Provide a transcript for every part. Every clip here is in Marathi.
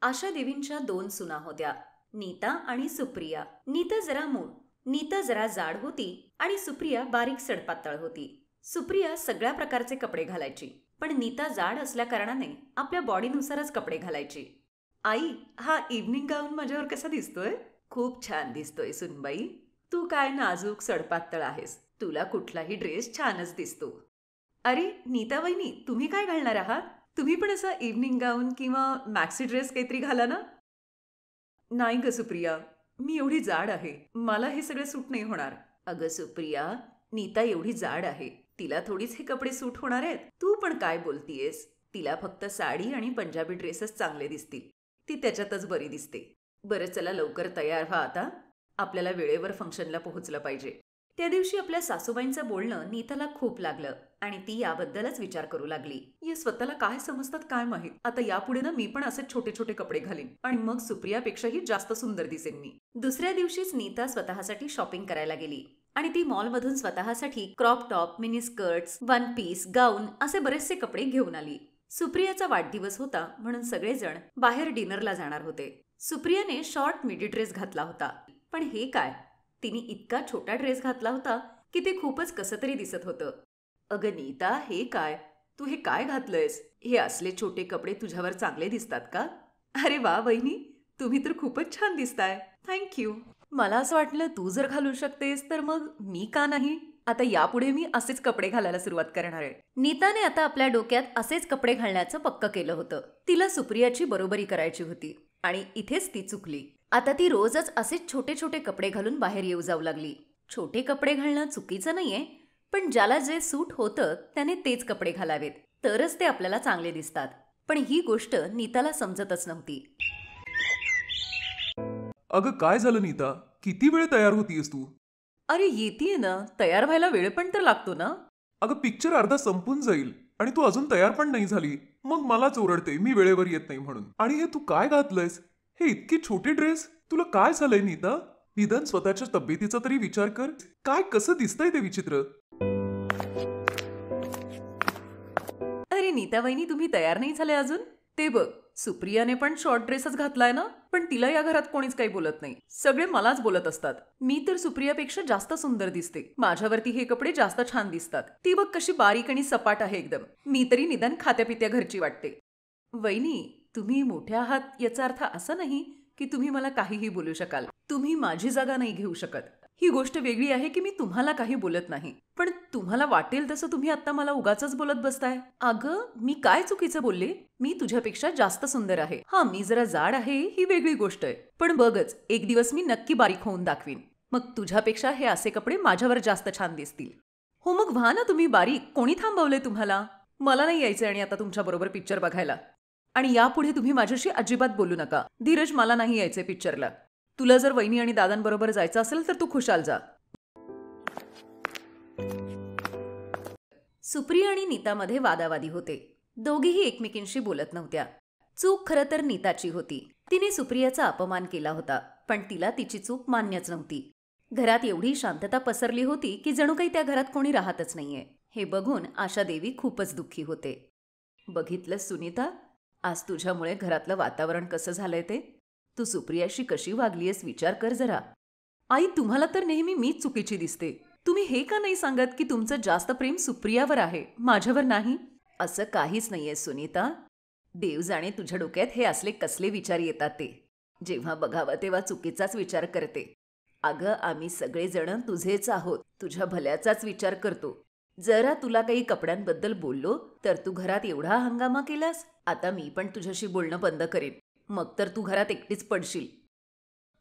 आशा देवींच्या दोन सुना होत्या, नीता आणि सुप्रिया. नीता जरा मूळ, नीता जरा जाड होती आणि सुप्रिया बारीक सडपातळ होती. सुप्रिया सगळ्या प्रकारचे कपडे घालायची, पण नीता जाड असल्या कारणाने आपल्या बॉडीनुसारच कपडे घालायची. आई, हा इव्हनिंग गाऊन माझ्यावर कसा दिसतोय? खूप छान दिसतोय सुनबाई. तू काय नाजूक सडपातळ आहेस, तुला कुठलाही ड्रेस छानच दिसतो. अरे नीता वहिनी, तुम्ही काय घालणार आहात? तुम्ही पण असा इव्हनिंग गाऊन किंवा मॅक्सी ड्रेस काहीतरी घाला ना. नाही ग सुप्रिया, मी एवढी जाड आहे, मला हे सगळे सूट नाही होणार. अगं सुप्रिया, नीता एवढी जाड आहे, तिला थोडीच हे कपडे सूट होणार आहेत. तू पण काय बोलतीयेस? तिला फक्त साडी आणि पंजाबी ड्रेसच चांगले दिसतील, ती त्याच्यातच बरी दिसते. बरं चला लवकर तयार व्हा आता, आपल्याला वेळेवर फंक्शनला पोहोचलं पाहिजे. त्या दिवशी आपल्या सासूबाईंचं बोलणं नीताला खूप लागलं आणि ती याबद्दलच विचार करू लागली. या स्वतःला काय समजतात काय माहित. आता यापुढे ना मी पण असे छोटे छोटे कपडे घालीन आणि मग सुप्रियापेक्षाही जास्त सुंदर दिसेन मी. दुसऱ्या दिवशीच नीता स्वतःसाठी शॉपिंग करायला गेली आणि ती मॉलमधून स्वतःसाठी crop top, mini skirts, one piece, gown असे बरेचसे कपडे घेऊन आली. सुप्रियाचा वाढदिवस होता म्हणून सगळेजण बाहेर डिनरला जाणार होते. सुप्रियाने शॉर्ट मिडी ड्रेस घातला होता, पण हे काय, तिने इतका छोटा ड्रेस घातला होता की ते खूपच कसं तरी दिसत होतं. अगं नीता, हे काय, तू हे काय घातलंयस? हे असले छोटे कपडे तुझ्यावर चांगले दिसतात का? अरे वा वहिनी, तुम्ही तर खूपच छान दिसताय. थँक्यू. मला असं वाटलं तू जर घालू शकतेस तर मग मी का नाही. आता यापुढे मी असेच कपडे घालायला सुरुवात करणार आहे. नीताने आता आपल्या डोक्यात असेच कपडे घालण्याचं पक्क केलं होतं. तिला सुप्रियाची बरोबरी करायची होती आणि इथेच ती चुकली. आता ती रोजच असेच छोटे छोटे कपडे घालून बाहेर येऊ जाऊ लागली. छोटे कपडे घालणं चुकीचं नाहीये, पण ज्याला जे सूट होतं त्याने तेच कपडे घालावेत, तरच ते आपल्याला चांगले दिसतात. पण ही गोष्ट नीताला समजतच नव्हती. अगं काय झालं नीता, किती वेळ तयार होतीयस तू? अरे येतीये ना, तयार व्हायला वेळ पण तर लागतो ना. अगं पिक्चर अर्धा संपून जाईल आणि तू अजून तयार पण नाही झाली, मग मलाच ओरडते मी वेळेवर येत नाही म्हणून. आणि हे तू काय घातलंयस? हे इतके छोटे ड्रेस, तुला काय झालंय नीता? निदान स्वतःच्या तब्येतीचा तरी विचार कर. काय कसं दिसतंय ते विचित्र. अरे नीता वहिनी, तुम्ही तयार नाही झाले अजून? ते बघ, सुप्रियाने पण शॉर्ट ड्रेसच घातलाय ना, पण तिला या घरात कोणीच काही बोलत नाही. सगळे मलाच बोलत असतात. मी तर सुप्रियापेक्षा जास्त सुंदर दिसते, माझ्यावरती हे कपडे जास्त छान दिसतात. ती बघ कशी बारीक आणि सपाट आहे एकदम. मी तरी निदान खात्यापित्या घरची वाटते. वहिनी, तुम्ही मोठ्या आहात याचा अर्थ असा नाही की तुम्ही मला काहीही बोलू शकाल. तुम्ही माझी जागा नाही घेऊ शकत. ही गोष्ट वेगळी आहे की मी तुम्हाला काही बोलत नाही, पण तुम्हाला वाटेल तसं तुम्ही आता मला उगाचच बोलत बसताय. अगं मी काय चुकीचं बोलले? मी तुझ्यापेक्षा जास्त सुंदर आहे. हा, मी जरा जाड आहे ही वेगळी गोष्ट आहे, पण बघच एक दिवस मी नक्की बारीक होऊन दाखवीन. मग तुझ्यापेक्षा हे असे कपडे माझ्यावर जास्त छान दिसतील. हो मग व्हा ना तुम्ही बारीक. कोणी थांबवलंय तुम्हाला? मला नाही यायचं आणि आता तुमच्या बरोबर पिक्चर बघायला. आणि यापुढे तुम्ही माझ्याशी अजिबात बोलू नका. धीरज, मला नाही यायचंय पिक्चरला. तुला जर वहिनी आणि दादांबरोबर जायचं असेल तर तू खुशाल जा. सुप्रिया आणि नीतामध्ये वादावादी होते. दोघीही एकमेकींशी बोलत नव्हत्या. चूक खरं तर नीताची होती. तिने सुप्रियाचा अपमान केला होता, पण तिला तिची चूक मान्यच नव्हती. घरात एवढी शांतता पसरली होती की जणू काही त्या घरात कोणी राहतच नाहीये. हे बघून आशा देवी खूपच दुःखी होते. बघितलं सुनीता, आज तुझ्यामुळे घरातलं वातावरण कसं झालंय ते. तू सुप्रियाशी कशी वागलीयस विचार कर जरा. आई, तुम्हाला तर नेहमी मीच चुकीची दिसते. तुम्ही हे का नाही सांगत की तुमचं जास्त प्रेम सुप्रियावर आहे, माझ्यावर नाही? असं काहीच नाहीये सुनीता. देव जाणे तुझ्या डोक्यात हे असले कसले विचार येतात ते. जेव्हा बघावं तेव्हा चुकीचाच विचार करते. अगं आम्ही सगळेजण तुझेच आहोत, तुझ्या भल्याचाच विचार करतो. जरा तुला काही कपड्यांबद्दल बोललो तर तू घरात एवढा हंगामा केलास. आता मी पण तुझ्याशी बोलणं बंद करेन, मग तर तू घरात एकटीच पडशील.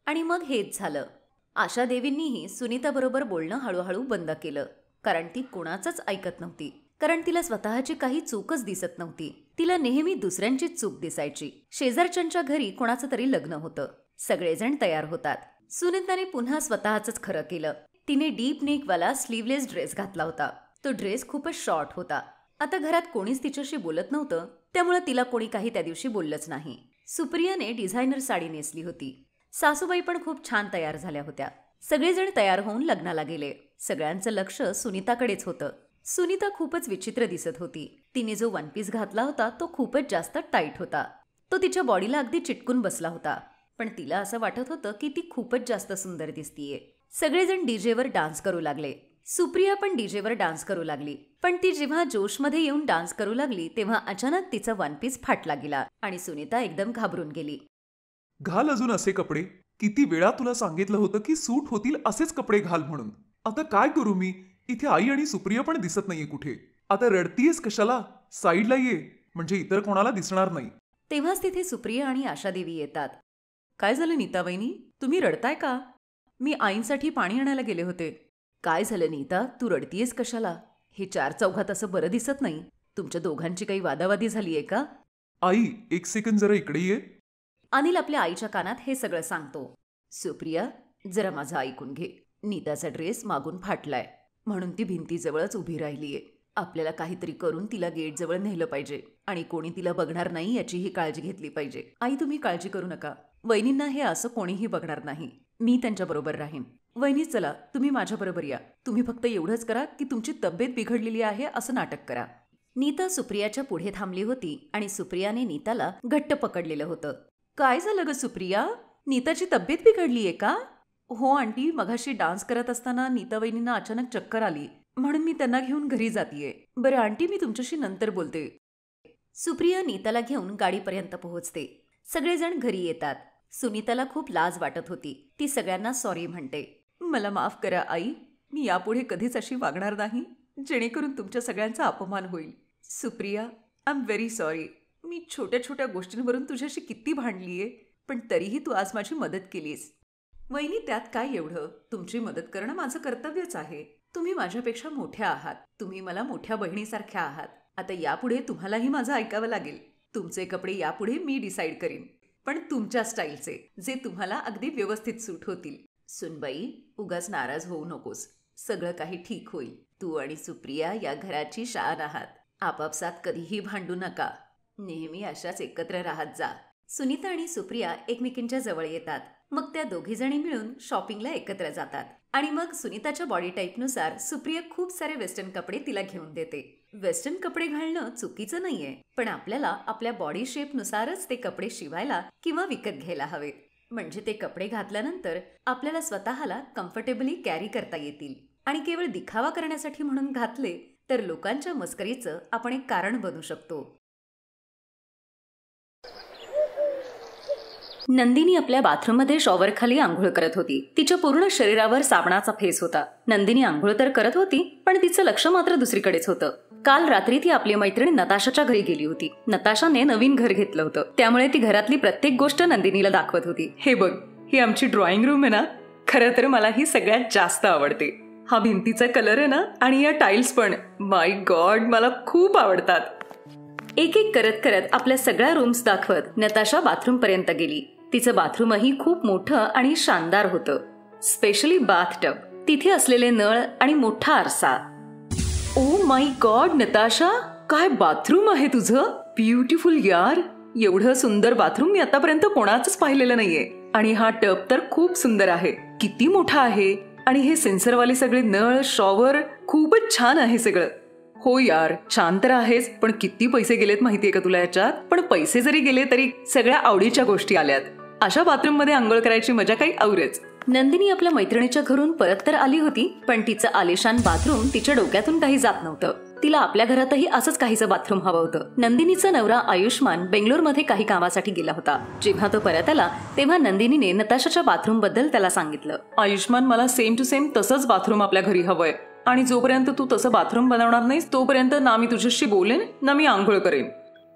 आणि मग हेच झालं. आशा देवींनीही सुनीताबरोबर बोलणं हळूहळू बंद केलं, कारण ती कोणाचंच ऐकत नव्हती. कारण तिला स्वतःची काही चूकच दिसत नव्हती. तिला नेहमी दुसऱ्यांचीच चूक दिसायची. शेजारच्यांच्या घरी कोणाचं तरी लग्न होतं. सगळेजण तयार होतात. सुनीताने पुन्हा स्वतःच खरं केलं. तिने डीप नेकवाला स्लीवलेस ड्रेस घातला होता. तो ड्रेस खूपच शॉर्ट होता. आता घरात कोणीच तिच्याशी बोलत नव्हतं, त्यामुळे तिला कोणी काही त्या दिवशी बोललंच नाही. सुप्रियाने डिझायनर साडी नेसली होती. सासूबाई पण खूप छान तयार झाल्या होत्या. सगळेजण तयार होऊन लग्नाला गेले. सगळ्यांचं लक्ष सुनीताकडेच होतं. सुनीता खूपच विचित्र दिसत होती. तिने जो वन पीस घातला होता तो खूपच जास्त टाईट होता. तो तिच्या बॉडीला अगदी चिटकून बसला होता, पण तिला असं वाटत होतं की ती खूपच जास्त सुंदर दिसतीये. सगळेजण डीजेवर डान्स करू लागले. सुप्रिया पण डीजेवर डान्स करू लागली. पण ती जेव्हा जोशमध्ये येऊन डान्स करू लागली तेव्हा अचानक तिचा वन पीस फाटला गेला आणि सुनीता एकदम घाबरून गेली. घाल अजून असे कपडे. किती वेळा तुला सांगितलं होतं की सूट होतील असेच कपडे घाल म्हणून. आता काय करू मी? इथे आई आणि सुप्रिया पण दिसत नाहीये कुठे. आता रडतीयस कशाला? साईडला ये, म्हणजे इतर कोणाला दिसणार नाही. तेव्हाच तिथे सुप्रिया आणि आशादेवी येतात. काय झालं नीता वहिनी, तुम्ही रडताय का? मी आईंसाठी पाणी आणायला गेले होते. काय झालं नीता, तू रडतीयस कशाला? हे चार चौघात असं बरं दिसत नाही. तुमच्या दोघांची काही वादावादी झालीये का? आई, एक सेकंद जरा इकडे ये. अनिल आपल्या आईच्या कानात हे सगळं सांगतो. सुप्रिया, जरा माझं ऐकून घे. नीताचा ड्रेस मागून फाटलाय म्हणून ती भिंतीजवळच उभी राहिलीये. आपल्याला काहीतरी करून तिला गेटजवळ नेलं पाहिजे आणि कोणी तिला बघणार नाही याचीही काळजी घेतली पाहिजे. आई, तुम्ही काळजी करू नका. वहिनींना हे असं कोणीही बघणार नाही. मी त्यांच्याबरोबर राहीन. वहिनी, चला तुम्ही माझ्याबरोबर या. तुम्ही फक्त एवढंच करा की तुमची तब्येत बिघडलेली आहे असं नाटक करा. नीता सुप्रियाच्या पुढे थांबली होती आणि सुप्रियाने नीताला घट्ट पकडलेलं होतं. काय झालं ग सुप्रिया? नीताची तब्येत बिघडलीये का? हो आंटी, मघाशी डान्स करत असताना नीता वहिनींना अचानक चक्कर आली म्हणून मी त्यांना घेऊन घरी जातीये. बरं आंटी, मी तुमच्याशी नंतर बोलते. सुप्रिया नीताला घेऊन गाडीपर्यंत पोहोचते. सगळेजण घरी येतात. सुनीताला खूप लाज वाटत होती. ती सगळ्यांना सॉरी म्हणते. मला माफ करा आई, मी यापुढे कधीच अशी वागणार नाही जेणेकरून तुमच्या सगळ्यांचा अपमान होईल. Supriya, I am very sorry. मी छोट्या छोट्या गोष्टींवरून तुझ्याशी किती भांडलीये, पण तरीही तू आज माझी मदत केलीस. वहिनी, त्यात काय एवढं? तुमची मदत करणं माझं कर्तव्यच आहे. तुम्ही माझ्यापेक्षा मोठ्या आहात. तुम्ही मला मोठ्या बहिणीसारख्या आहात. आता यापुढे तुम्हालाही माझं ऐकावं लागेल. तुमचे कपडे यापुढे मी डिसाईड करीन, पण तुमच्या स्टाईलचे, जे तुम्हाला अगदी व्यवस्थित सूट होतील. सुनबाई, उगाच नाराज होऊ नकोस. सगळं काही ठीक होईल. तू आणि सुप्रिया या घराची शान आहात. आपापसात कधीही भांडू नका. नेहमी अशाच एकत्र राहत जा. सुनीता आणि सुप्रिया एकमेकींच्या जवळ येतात. मग त्या दोघीजणी मिळून शॉपिंगला एकत्र जातात आणि मग सुनीताच्या बॉडी टाईपनुसार सुप्रिया खूप सारे वेस्टर्न कपडे तिला घेऊन देते. वेस्टर्न कपडे घालणं चुकीचं नाहीये, पण आपल्याला आपल्या बॉडी शेपनुसारच ते कपडे शिवायला किंवा विकत घ्यायला हवेत. म्हणजे ते कपडे घातल्यानंतर आपल्याला स्वतःला कम्फर्टेबली कॅरी करता येतील. आणि केवळ दिखावा करण्यासाठी म्हणून घातले तर लोकांच्या मस्करीचं आपण एक कारण बनू शकतो. नंदिनी आपल्या बाथरूममध्ये शॉवरखाली आंघोळ करत होती. तिच्या पूर्ण शरीरावर साबणाचा फेस होता. नंदिनी आंघोळ तर करत होती, पण तिचं लक्ष मात्र दुसरीकडेच होतं. काल रात्री ती आपली मैत्रीण नताशाच्या घरी गेली होती. नताशाने नवीन घर घेतलं होतं, त्यामुळे ती घरातली प्रत्येक गोष्ट नंदिनीला दाखवत होती. हे बघ, ही आमची ड्रॉइंग रूम आहे ना. खरं तर मला ही सगळ्यात जास्त आवडते. हा भिंतीचा कलर आहे ना, आणि या टाइल्स पण, माय गॉड, मला खूप आवडतात. एक एक करत करत आपल्या सगळ्या रूम्स दाखवत नताशा बाथरूम पर्यंत गेली. तिचं बाथरूमही खूप मोठं आणि शानदार होतं. स्पेशली बाथटब, तिथे असलेले नळ आणि मोठा आरसा. ओ माय गॉड नताशा, काय बाथरूम आहे तुझं. ब्युटिफुल यार. एवढं सुंदर बाथरूम मी आतापर्यंत कोणाचंच पाहिलेलं नाहीये. आणि हा टब तर खूप सुंदर आहे. किती मोठा आहे. आणि हे सेन्सरवाले सगळे नळ, शॉवर, खूपच छान आहे सगळं. हो यार, छान तर आहेच, पण किती पैसे गेलेत माहितीये का तुला याच्यात. पण पैसे जरी गेले तरी सगळ्या आवडीच्या गोष्टी आल्यात. अशा बाथरूम मध्ये आंघोळ करायची मजा काही औरच. नंदिनी आपल्या मैत्रिणीच्या घरून परत तर आली होती, पण तिचं आलिशान बाथरूम तिच्या डोक्यातून काही जात नव्हतं. तिला आपल्या घरातही असंच काहीचं बाथरूम हवं होतं. नंदिनीचा नवरा आयुष्मान बेंगलोरमध्ये काही कामासाठी गेला होता. जेव्हा तो परत आला तेव्हा नंदिनीने नताशाच्या बाथरूम बद्दल त्याला सांगितलं. आयुष्मान, मला सेम टू सेम तसंच बाथरूम आपल्या घरी हवंय. आणि जोपर्यंत तू तसं बाथरूम बनवणार नाहीस तोपर्यंत ना मी तुझ्याशी बोलेन ना मी आंघोळ करेन.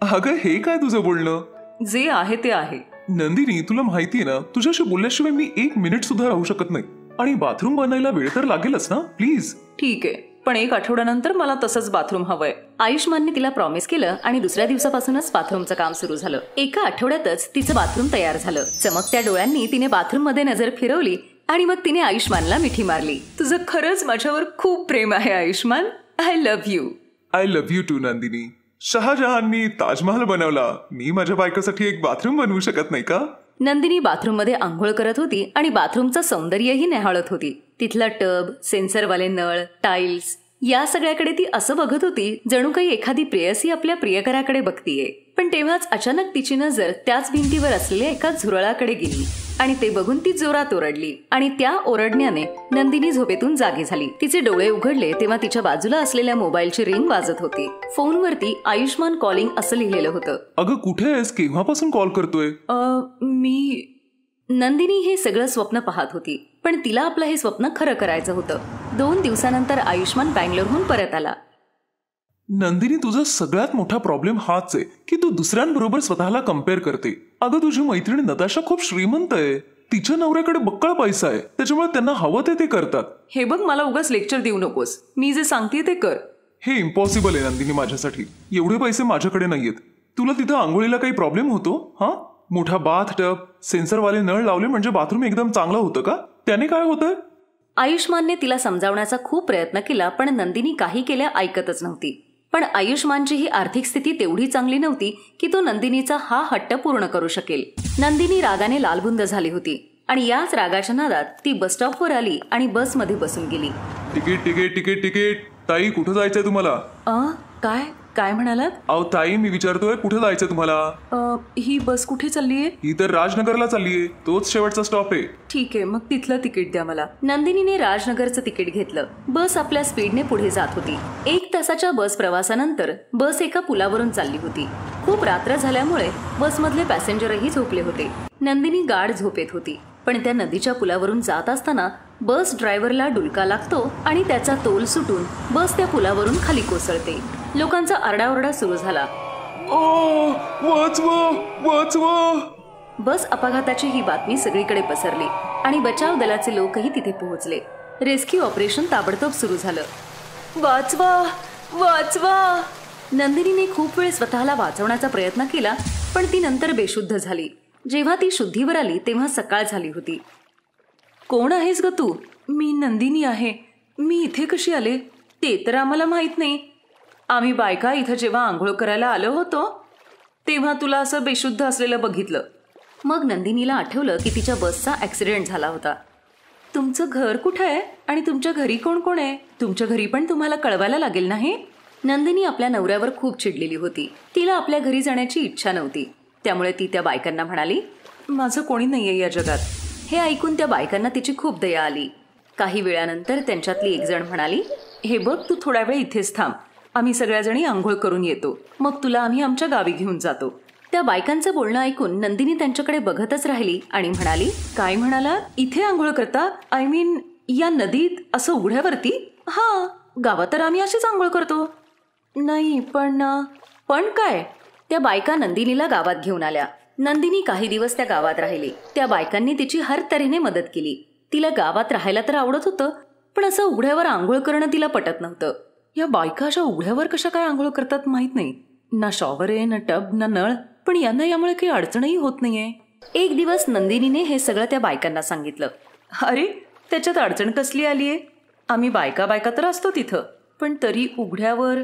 अगं, हे काय तुझं बोलणं? जे आहे ते आहे. नंदिनी, तुला माहितीये ना, तुझ्याशी बोलल्याशिवाय मी 1 मिनिट सुद्धा राहू शकत नाही. आणि बाथरूम बनायला वेळ तर लागेलच ना. प्लीज. ठीक आहे, पण 1 आठवड्यानंतर मला तसंच बाथरूम हवंय. आयुष्मानने तिला प्रॉमिस केलं आणि दुसऱ्या दिवसापासूनच बाथरूमचं काम सुरू झालं. 1 आठवड्यातच तिचं बाथरूम तयार झालं. चमकत्या डोळ्यांनी तिने बाथरूम मध्ये नजर फिरवली आणि मग तिने आयुष्मानला मिठी मारली. तुझं खरंच माझ्यावर खूप प्रेम आहे Ayushman. I love you. I love you too Nandini. शहाजहाननी ताजमहल बनवला, मी माझ्या बायकोसाठी एक बाथरूम बनवू शकत नाही का? नंदिनी बाथरूम मध्ये आंघोळ करत होती आणि बाथरूमचं सौंदर्यही न्याहाळत होती. तिथला टब, सेन्सरवाले नळ, टाइल्स, या सगळ्याकडे ती असं बघत होती जणू काही एखादी प्रेयसी आपल्या प्रियकराकडे बघतीये. पण तेव्हाच अचानक तिची नजर त्याच भिंतीवर असलेल्या एका झुरळाकडे गेली आणि ते बघून ती जोरात ओरडली आणि त्या ओरडण्याने नंदिनी झोपेतून जागी झाली. तिचे डोळे उघडले तेव्हा तिच्या बाजूला असलेल्या मोबाईलची रिंग वाजत होती. फोनवरती आयुष्मान कॉलिंग असं लिहिलेलं होतं. अगं कुठे आहेस? केव्हापासून कॉल करतोय? मी नंदिनी हे सगळं स्वप्न पाहत होती, पण तिला आपलं हे स्वप्न खरं करायचं होतं. 2 दिवसानंतर आयुष्मान बँगलोरहून परत आला. नंदिनी, तुझा सगळ्यात मोठा प्रॉब्लेम हाच आहे की तू दुसऱ्यांबरोबर स्वतःला कम्पेअर करते. अगं तुझी मैत्रीण नताशा खूप श्रीमंत आहे. तिच्या नवऱ्याकडे बक्कळ पैसा आहे, त्याच्यामुळे त्यांना हवं ते करतात. हे बघ, मला उगाच लेक्चर देऊ नकोस. मी जे सांगते ते कर. हे इम्पॉसिबल आहे नंदिनी माझ्यासाठी. एवढे पैसे माझ्याकडे नाहीयेत. तुला तिथं आंघोळीला काही प्रॉब्लेम होतो? हा, मोठा बाथ टब, सेन्सरवाले नळ लावले म्हणजे बाथरूम एकदम चांगलं होतं का? त्याने काय होतं? आयुष्मानने तिला समजावण्याचा खूप प्रयत्न केला, पण नंदिनी काही केल्या ऐकतच नव्हती. पण आयुष्मानची ही आर्थिक स्थिती तेवढी चांगली नव्हती की तो नंदिनीचा हा हट्ट पूर्ण करू शकेल. नंदिनी रागाने लालबुंद झाली होती आणि याच रागाच्या नादात ती बसस्टॉपवर आली आणि बसमध्ये बसून गेली. Ticket ticket ticket ticket. ताई, कुठं जायचंय तुम्हाला? काय काय म्हणालात? अहो ताई, मी विचारतोय कुठं जायचंय तुम्हाला? ही बस कुठे चाललीये? ही तर राजनगरला चाललीये. तोच शेवटचा स्टॉप आहे. ठीक आहे, मग तिथलं तिकीट द्या मला. नंदिनीने राजनगरचं तिकीट घेतलं. बस आपल्या स्पीडने पुढे जात होती. 1 तासाच्या बस प्रवासानंतर बस एका पुलावरून चालली होती. खूप रात्र झाल्यामुळे बसमधले पॅसेंजरही झोपले होते. नंदिनी गाढ झोपेत होती, पण त्या नदीच्या पुलावरून जात असताना बस ड्रायव्हरला डुलका लागतो आणि त्याचा तोल सुटून बस त्या पुलावरून खाली कोसळते. लोकांचा आरडाओरडा सुरू झाला. वाचवा वाचवा. बस अपघाताची ही बातमी सगळीकडे पसरली आणि बचाव दलाचे लोकही तिथे पोहोचले. रेस्क्यू ऑपरेशन ताबडतोब सुरू झालं. वाचवा वाचवा. नंदिनीने खूप वेळ स्वतःला वाचवण्याचा प्रयत्न केला, पण ती नंतर बेशुद्ध झाली. जेव्हा ती शुद्धीवर आली तेव्हा सकाळ झाली होती. कोण आहेस ग तू? मी नंदिनी आहे. मी इथे कशी आले ते तर आम्हाला माहित नाही. आम्ही बायका इथं जेव्हा आंघोळ करायला आलो होतो तेव्हा तुला असं बेशुद्ध असलेलं बघितलं. मग नंदिनीला आठवलं की तिच्या बसचा ॲक्सिडेंट झाला होता. तुमचं घर कुठं आहे आणि तुमच्या घरी कोण कोण आहे? तुमच्या घरी पण तुम्हाला कळवायला लागेल नाही. नंदिनी आपल्या नवऱ्यावर खूप चिडलेली होती. तिला आपल्या घरी जाण्याची इच्छा नव्हती. त्यामुळे ती त्या बायकांना म्हणाली, माझं कोणी नाहीये या जगात. हे ऐकून त्या बायकांना तिची खूप दया आली. काही वेळानंतर त्यांच्यातली एक जण म्हणाली, हे बघ, तू थोडा वेळ इथेच थांब. आम्ही सगळ्याजणी आंघोळ करून येतो, मग तुला आम्ही आमच्या गावी घेऊन जातो. त्या बायकांचं बोलणं ऐकून नंदिनी त्यांच्याकडे बघतच राहिली आणि म्हणाली, काय म्हणाला? इथे आंघोळ करता? आय मीन या नदीत, असं उघड्यावरती? हा, गावात तर आम्ही अशीच आंघोळ करतो. नाही पण काय? त्या बायका नंदिनीला गावात घेऊन आल्या. नंदिनी काही दिवस त्या गावात राहिली. त्या बायकांनी तिची हर तऱ्हेने मदत केली. तिला गावात राहायला तर आवडत होतं, पण असं उघड्यावर आंघोळ करणं तिला पटत नव्हतं. या बायका अशा उघड्यावर कशा काय आंघोळ करतात माहित नाही. ना शॉवर आहे, ना टब, ना नळ. पण यांना यामुळे काही अडचणही होत नाहीये. एक दिवस नंदिनीने हे सगळं त्या बायकांना सांगितलं. अरे, त्याच्यात अडचण कसली आलीये? आम्ही बायका तर असतो तिथं, पण तरी उघड्यावर.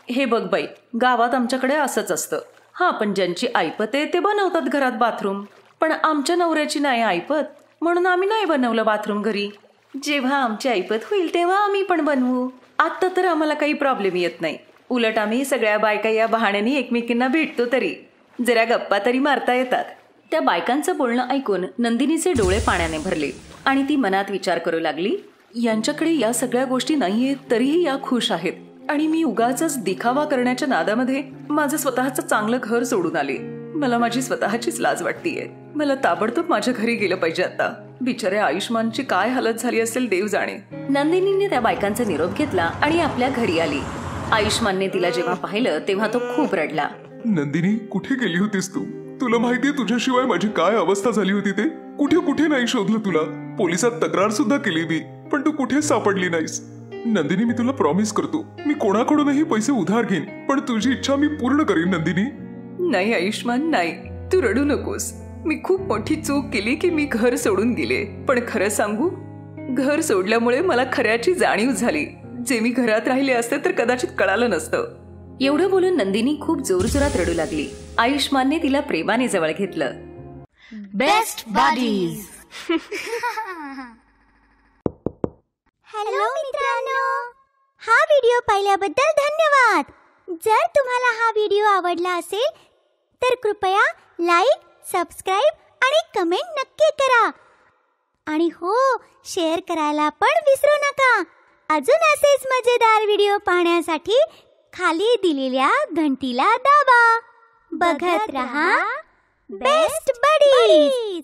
हे बघ बाई, गावात आमच्याकडे असंच असतं. हा, पण ज्यांची ऐपत आहे ते बनवतात घरात बाथरूम, पण आमच्या नवऱ्याची नाही ऐपत, म्हणून आम्ही नाही बनवलं बाथरूम घरी. जेव्हा आमची ऐपत होईल तेव्हा आम्ही पण बनवू. आत्ता तर आम्हाला काही प्रॉब्लेम येत नाही. उलट आम्ही सगळ्या बायका या बहाण्याने एकमेकींना भेटतो, तरी जरा गप्पा तरी मारता येतात. त्या बायकांचं बोलणं ऐकून नंदिनीचे डोळे पाण्याने भरले आणि ती मनात विचार करू लागली, यांच्याकडे या सगळ्या गोष्टी नाहीयेत तरीही या खुश आहेत, आणि मी उगाचच दिखावा करण्याच्या नादामध्ये माझं स्वतःचं चांगलं घर सोडून आले. मला माझी स्वतःचीच लाज वाटतेय. मला ताबडतोब माझ्या घरी गेलं पाहिजे आता. बिचाऱ्या आयुष्मानची काय हालत झाली असेल देव जाणे. नंदिनीने त्या बायकांचा निरोप घेतला आणि आपल्या घरी आली. आयुष्मानने तिला जेव्हा पाहिलं तेव्हा तो खूप रडला. नंदिनी, कुठे गेली होतीस तू? तुला माहितीये तुझ्याशिवाय माझी काय अवस्था झाली होती ते? कुठे कुठे नाही शोधलं तुला. पोलिसात तक्रार सुद्धा केली मी, पण तू कुठेच सापडली नाहीस. नंदिनी, मी तुला प्रॉमिस करतो, मी कोणाकडूनही पैसे उधार घेईन, पण तुझी इच्छा मी पूर्ण करीन. नंदिनी. नाही आयुष्मान, नाही, तू रडू नकोस. मी खूप मोठी चूक केली की मी घर सोडून गेले. पण खरं सांगू, घर सोडल्यामुळे मला खऱ्याची जाणीव झाली. जे मी घरात राहिले असते तर कदाचित कळालं नसतं. एवढं बोलून नंदिनी खूप जोरजोरात रडू लागली. आयुष्मानने तिला प्रेमाने जवळ घेतलं. Best buddies. हॅलो मित्रांनो, हा व्हिडिओ पाहिल्याबद्दल धन्यवाद. जर तुम्हाला हा व्हिडिओ आवडला असेल तर कृपया लाईक, सबस्क्राईब आणि कमेंट नक्की करा. आणि हो, शेअर करायला पण विसरू नका. अजून असेच मजेदार व्हिडिओ पाहण्यासाठी खाली दिलेल्या घंटीला दाबा. बघत रहा बेस्ट बडीज.